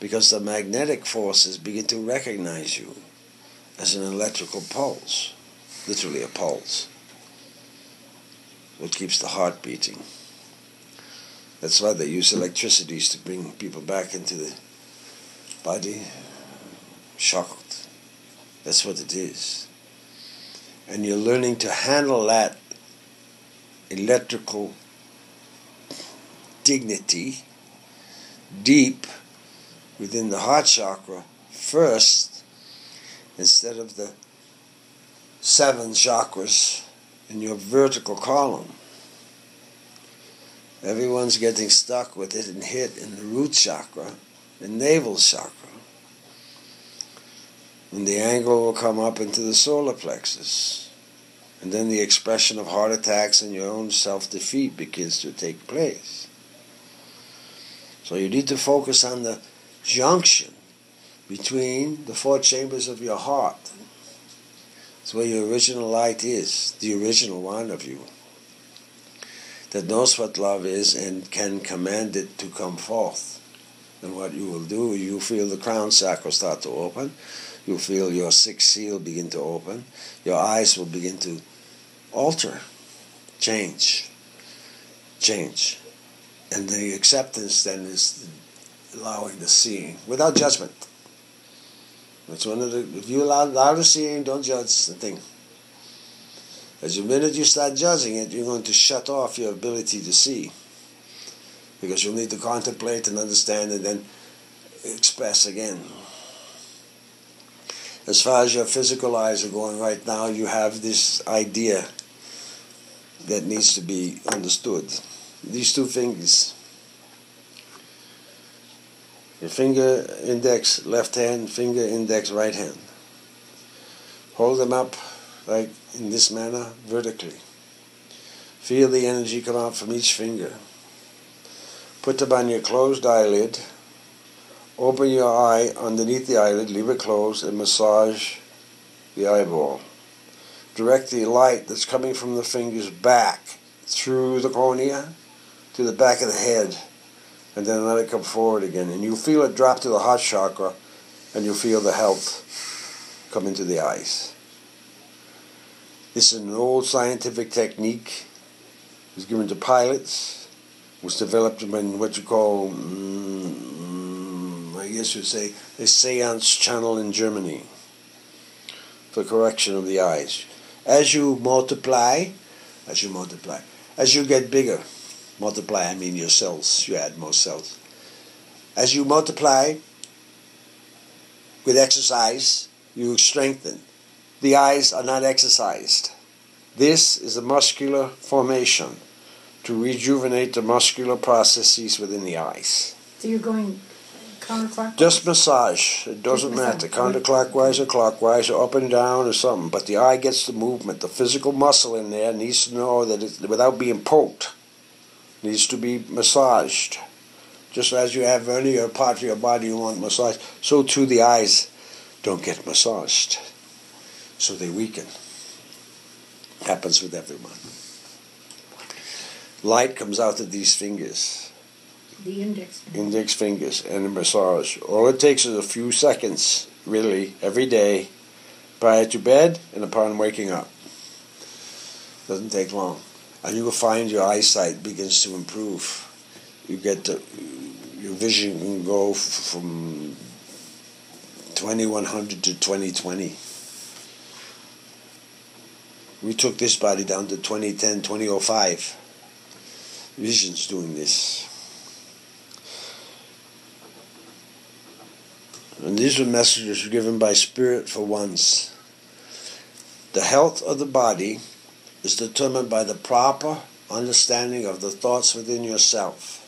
because the magnetic forces begin to recognize you as an electrical pulse, literally a pulse. What keeps the heart beating. That's why they use electricities to bring people back into the body shocked. That's what it is. And you're learning to handle that electrical dignity deep within the heart chakra first, instead of the 7 chakras in your vertical column. Everyone's getting stuck with it and hit in the root chakra, the navel chakra. And the angle will come up into the solar plexus. And then the expression of heart attacks and your own self-defeat begins to take place. So you need to focus on the junction between the 4 chambers of your heart. It's where your original light is, the original one of you, that knows what love is and can command it to come forth. And what you will do, you feel the crown chakra start to open, you'll feel your 6th seal begin to open, your eyes will begin to alter, change. And the acceptance then is allowing the seeing, without judgment. It's one of the, if you allow the seeing, don't judge the thing. As the minute you start judging it, you're going to shut off your ability to see. Because you'll need to contemplate and understand and then express again. As far as your physical eyes are going right now, you have this idea that needs to be understood. These 2 fingers. Your finger index left hand, finger index right hand. Hold them up like in this manner, vertically. Feel the energy come out from each finger. Put them on your closed eyelid. Open your eye underneath the eyelid, leave it closed, and massage the eyeball. Direct the light that's coming from the fingers back through the cornea to the back of the head, and then let it come forward again. And you feel it drop to the heart chakra, and you feel the health come into the eyes. This is an old scientific technique. It was given to pilots. It was developed in what you call, I guess you'd say, a seance channel in Germany for correction of the eyes. As you multiply, as you get bigger, multiply, I mean your cells, you add more cells. As you multiply with exercise, you strengthen. The eyes are not exercised. This is a muscular formation to rejuvenate the muscular processes within the eyes. So you're going counterclockwise? Just massage. It doesn't matter. Counterclockwise or clockwise or up and down or something. But the eye gets the movement. The physical muscle in there needs to know that it, without being poked, needs to be massaged. Just as you have any other part of your body you want massaged, so too the eyes don't get massaged. So they weaken. Happens with everyone. Light comes out of these fingers. The index fingers. Index fingers and a massage. All it takes is a few seconds, really, every day, prior to bed and upon waking up. Doesn't take long. And you will find your eyesight begins to improve. You get your vision can go from 2100 to 2020. We took this body down to 2010, 2005. Vision's doing this. And these are messages given by Spirit for once. The health of the body is determined by the proper understanding of the thoughts within yourself,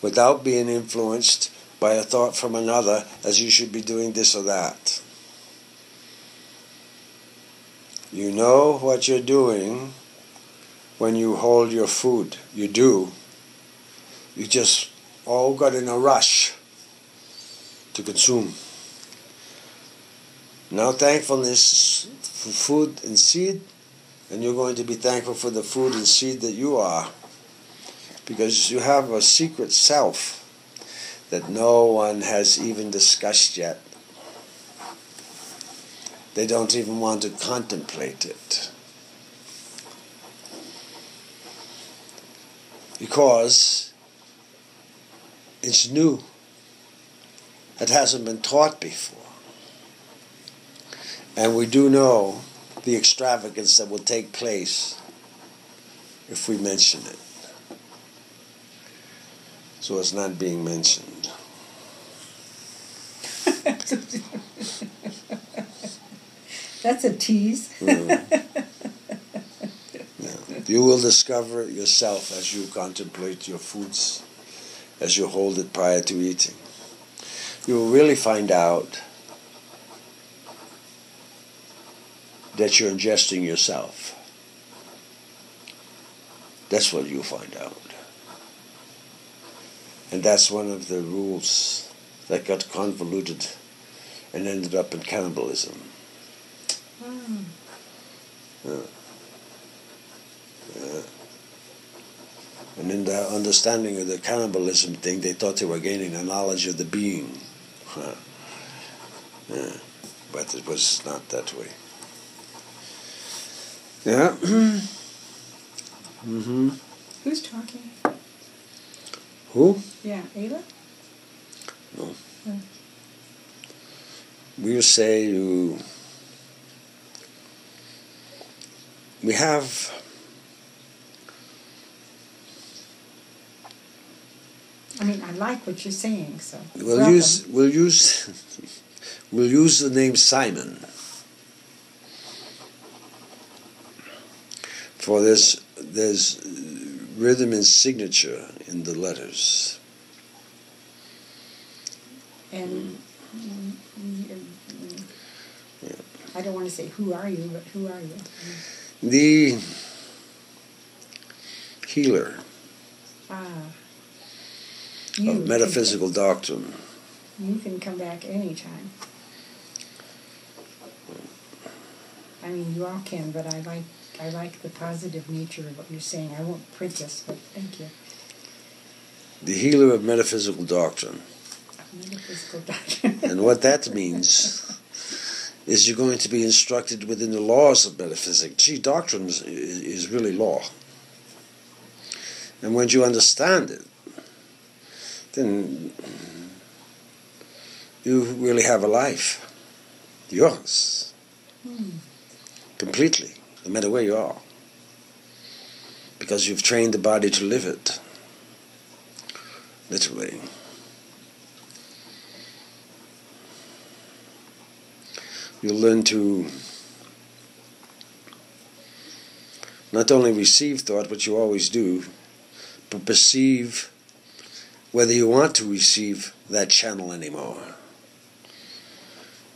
without being influenced by a thought from another as you should be doing this or that. You know what you're doing when you hold your food. You do. You just all got in a rush to consume. Now thankfulness for food and seed, and you're going to be thankful for the food and seed that you are, because you have a secret self that no one has even discussed yet. They don't even want to contemplate it. Because it's new. It hasn't been taught before. And we do know the extravagance that will take place if we mention it. So it's not being mentioned. That's a tease. Yeah. You will discover it yourself as you contemplate your foods, as you hold it prior to eating. You will really find out that you're ingesting yourself. That's what you'll find out. And that's one of the rules that got convoluted and ended up in cannibalism. Mm. Yeah. Yeah. And in the understanding of the cannibalism thing, they thought they were gaining a knowledge of the being. Huh. Yeah. But it was not that way. Yeah. Mm-hmm. Who's talking? Who? Yeah, Ayla? No. Oh. We'll say you... We have... I mean, I like what you're saying, so. We'll use the name Simon. For there's rhythm and signature in the letters. And Yeah. I don't want to say who are you, but who are you? The healer of metaphysical doctrine. You can come back anytime. I mean, you all can, but I like the positive nature of what you're saying. I won't print this, but thank you. The healer of metaphysical doctrine. Metaphysical doctrine. And what that means is you're going to be instructed within the laws of metaphysics. See, doctrine is really law. And when you understand it, then you really have a life. Yours. Completely. No matter where you are. Because you've trained the body to live it. Literally. You'll learn to not only receive thought, which you always do, but perceive whether you want to receive that channel anymore.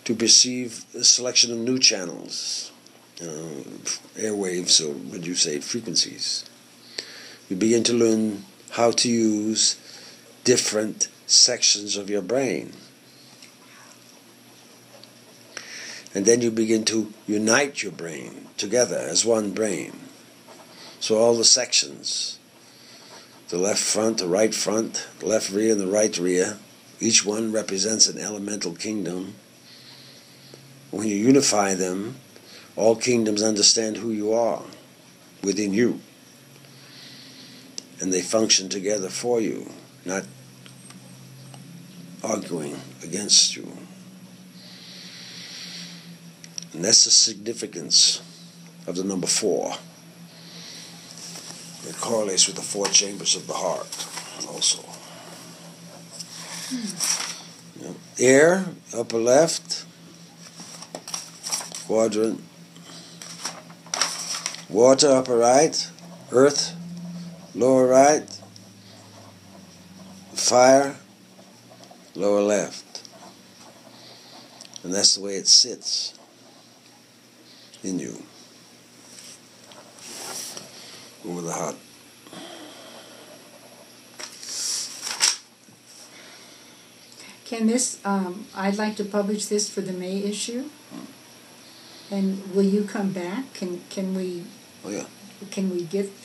To perceive a selection of new channels, airwaves, or what you say, frequencies. You begin to learn how to use different sections of your brain. And then you begin to unite your brain together as one brain. So all the sections, the left front, the right front, the left rear and the right rear, each one represents an elemental kingdom. When you unify them, all kingdoms understand who you are within you. And they function together for you, not arguing against you. And that's the significance of the number 4. It correlates with the 4 chambers of the heart also. Air, upper left quadrant. Water, upper right. Earth, lower right. Fire, lower left. And that's the way it sits in you, over the heart. Can this, I'd like to publish this for the May issue. And will you come back? Can we? Oh yeah. Can we get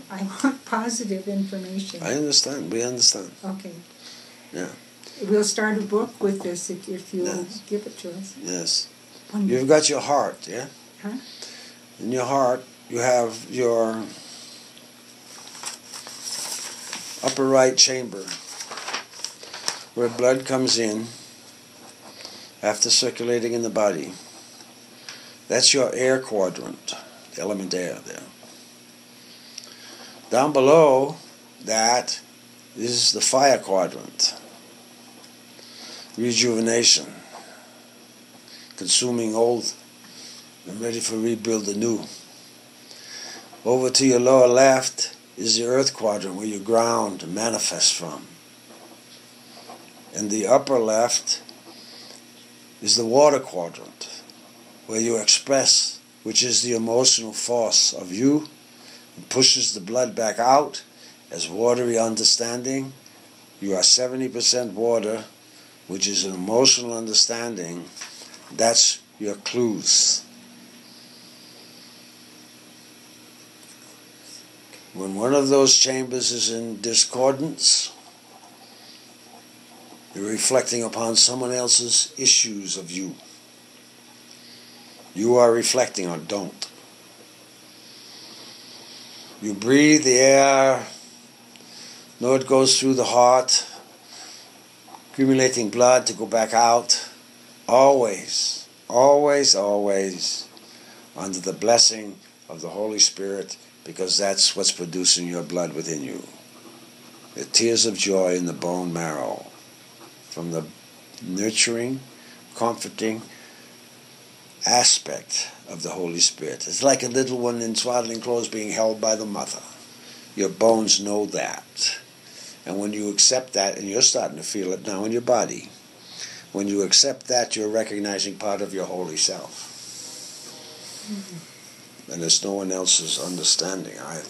I want positive information. I understand. We understand. Okay. Yeah. We'll start a book with this if you'll Yes. give it to us. Yes. Wonderful. You've got your heart, yeah? Huh? In your heart, you have your upper right chamber where blood comes in after circulating in the body. That's your air quadrant, the element air there. Down below that is the fire quadrant. Rejuvenation. Consuming old and ready for rebuild anew. Over to your lower left is the earth quadrant where you ground and manifest from. And the upper left is the water quadrant where you express, which is the emotional force of you, and pushes the blood back out as watery understanding. You are 70% water, which is an emotional understanding. That's your clues. When one of those chambers is in discordance, you're reflecting upon someone else's issues of you. You are reflecting or don't. You breathe the air, know it goes through the heart, accumulating blood to go back out. Always, always, always under the blessing of the Holy Spirit, because that's what's producing your blood within you. The tears of joy in the bone marrow from the nurturing, comforting aspect of the Holy Spirit. It's like a little one in swaddling clothes being held by the mother. Your bones know that. And when you accept that, and you're starting to feel it now in your body, when you accept that, you're recognizing part of your holy self. Mm-hmm. And it's no one else's understanding either.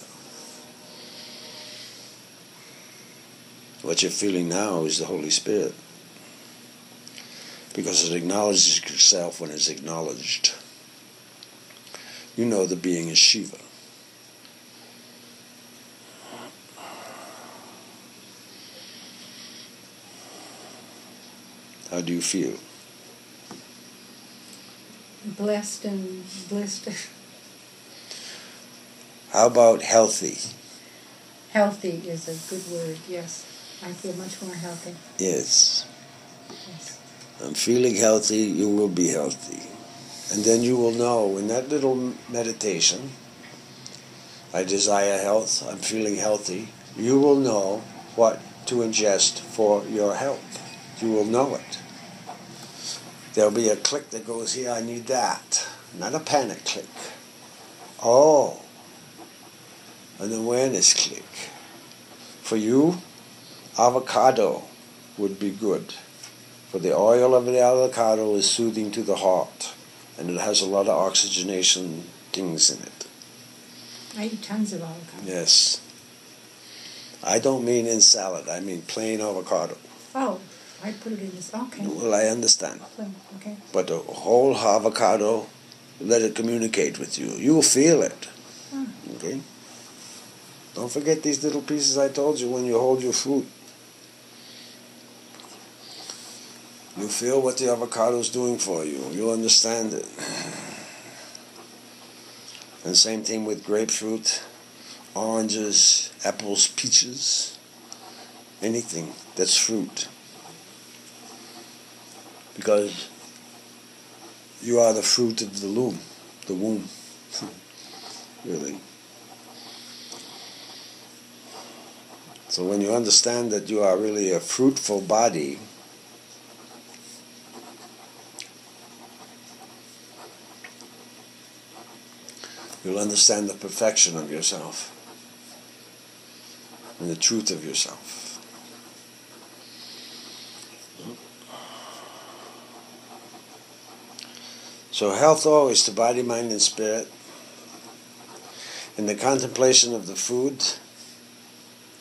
What you're feeling now is the Holy Spirit. Because it acknowledges itself when it's acknowledged. You know the being is Shiva. How do you feel? Blessed and blessed. How about healthy? Healthy is a good word, yes. I feel much more healthy. Yes. Yes. I'm feeling healthy, you will be healthy. And then you will know in that little meditation, I desire health, I'm feeling healthy, you will know what to ingest for your health. You will know it. There'll be a click that goes, here, I need that. Not a panic click. Oh, an awareness click. For you, avocado would be good. For the oil of the avocado is soothing to the heart, and it has a lot of oxygenation things in it. I eat tons of avocado. Yes. I don't mean in salad, I mean plain avocado. Oh, I put it in this, okay. Well, I understand. Plain, okay. But the whole avocado, let it communicate with you. You will feel it. Huh. Okay? Don't forget these little pieces I told you when you hold your fruit. You feel what the avocado is doing for you. You understand it. And same thing with grapefruit, oranges, apples, peaches, anything that's fruit. Because you are the fruit of the womb. Really. So when you understand that you are really a fruitful body, you'll understand the perfection of yourself and the truth of yourself. So health always to body, mind, and spirit. In the contemplation of the food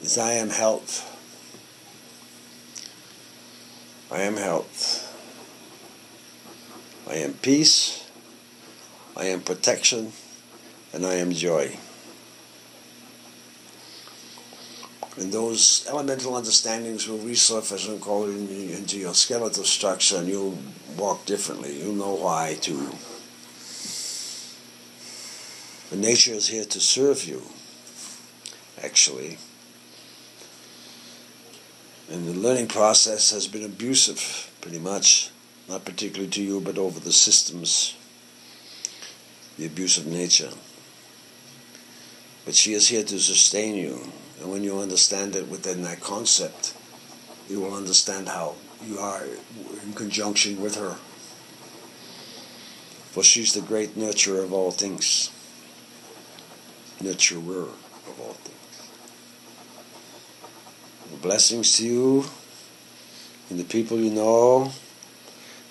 is I am health. I am health. I am peace. I am protection. And I am joy. And those elemental understandings will resurface and go into your skeletal structure, and you'll walk differently. You'll know why too. The nature is here to serve you, actually. And the learning process has been abusive, pretty much. Not particularly to you, but over the systems, the abusive nature. But she is here to sustain you. And when you understand it within that concept, you will understand how you are in conjunction with her. For she's the great nurturer of all things. Nurturer of all things. Blessings to you and the people you know,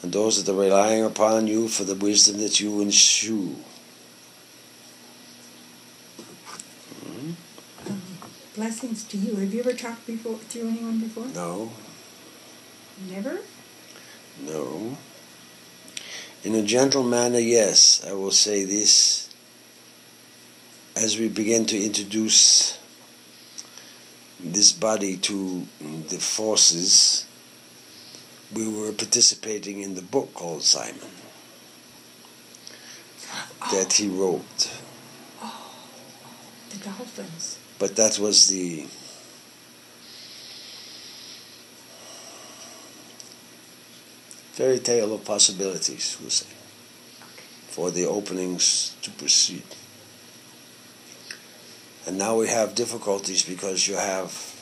and those that are relying upon you for the wisdom that you ensue. Blessings to you. Have you ever talked to anyone before? No. Never? No. In a gentle manner, yes. I will say this. As we begin to introduce this body to the forces, we were participating in the book called Simon that he wrote. Oh, the dolphins. But that was the fairy tale of possibilities, we'll say, for the openings to proceed. And now we have difficulties because you have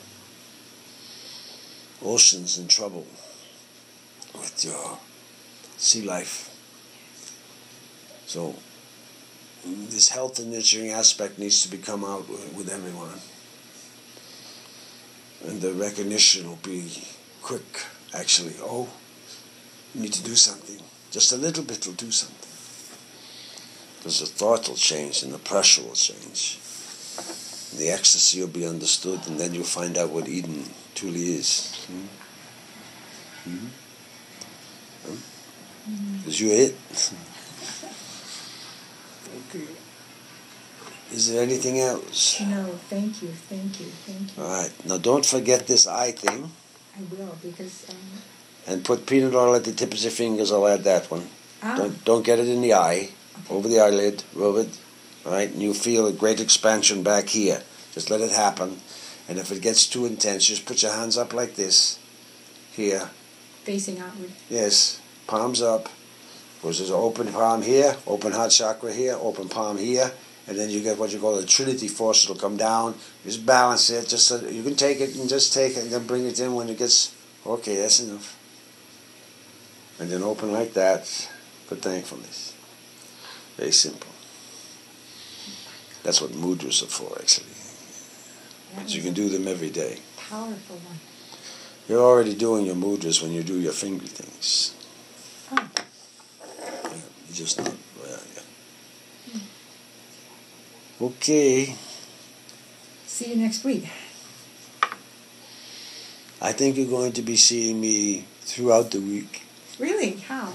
oceans in trouble with your sea life. So this health and nurturing aspect needs to come out with everyone. And the recognition will be quick, actually. Oh, you need to do something. Just a little bit will do something. Because the thought will change and the pressure will change. The ecstasy will be understood, and then you'll find out what Eden truly is. Because you're it. Okay. Is there anything else? No, thank you. All right. Now don't forget this eye thing. I will, because... And put peanut oil at the tips of your fingers. I'll add that one. Ah. Don't get it in the eye. Okay. Over the eyelid. Rub it. All right, and you feel a great expansion back here. Just let it happen. And if it gets too intense, just put your hands up like this. Here. Facing outward. Yes. Palms up. Because there's an open palm here, open heart chakra here, open palm here. And then you get what you call the Trinity force. It'll come down. Just balance it. Just so you can take it and just take it and then bring it in when it gets... Okay, that's enough. And then open like that for thankfulness. Very simple. That's what mudras are for, actually. But you can do them every day. Powerful one. You're already doing your mudras when you do your finger things. Oh. Yeah, you're just not... Well, yeah. Okay. See you next week. I think you're going to be seeing me throughout the week. Really? How?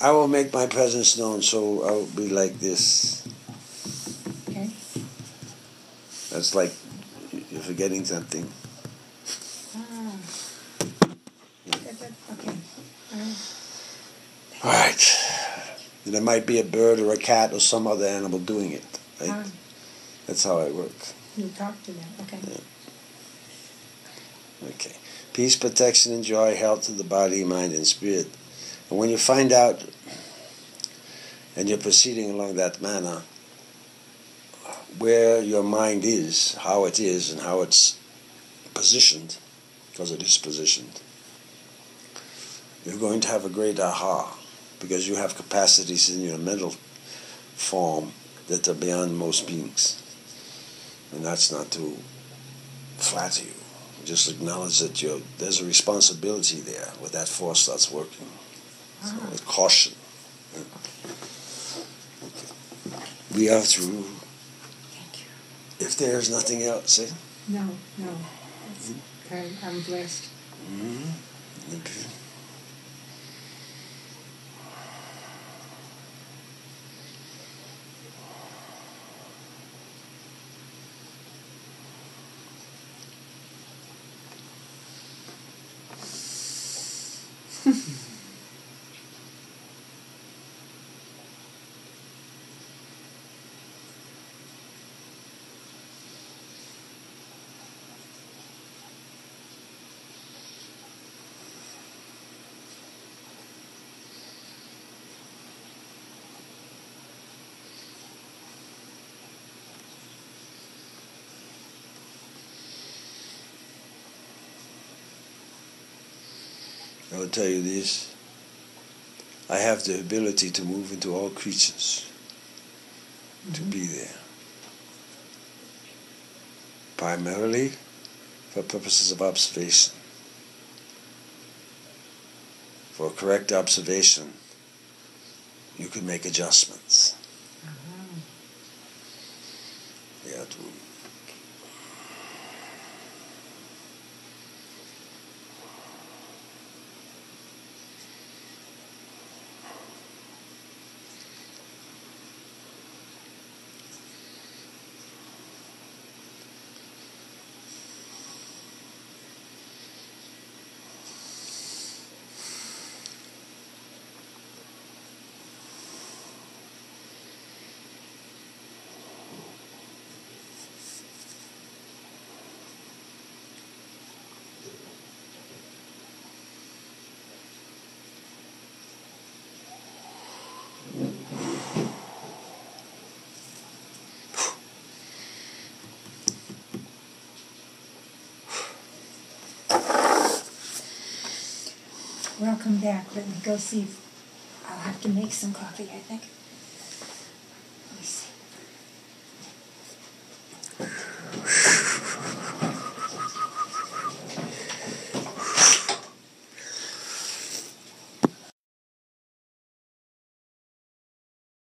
I will make my presence known, so I'll be like this. Okay. That's like you're forgetting something. Ah. Okay. All right. And there might be a bird or a cat or some other animal doing it. Right? Ah. That's how I work. You talk to them. Okay. Yeah. Okay. Peace, protection, and joy, health to the body, mind, and spirit. And when you find out and you're proceeding along that manner, where your mind is, how it is, and how it's positioned, because it is positioned, you're going to have a great aha, because you have capacities in your mental form that are beyond most beings. And that's not to flatter you. Just acknowledge that there's a responsibility there where that force starts working. So with caution. Okay. We are through. Thank you. If there's nothing else, eh? No. I'm blessed. Mm-hmm. Okay. I will tell you this. I have the ability to move into all creatures, to be there. Primarily for purposes of observation. For correct observation, you can make adjustments. Yeah, Welcome back. Let me go see. I'll have to make some coffee, I think.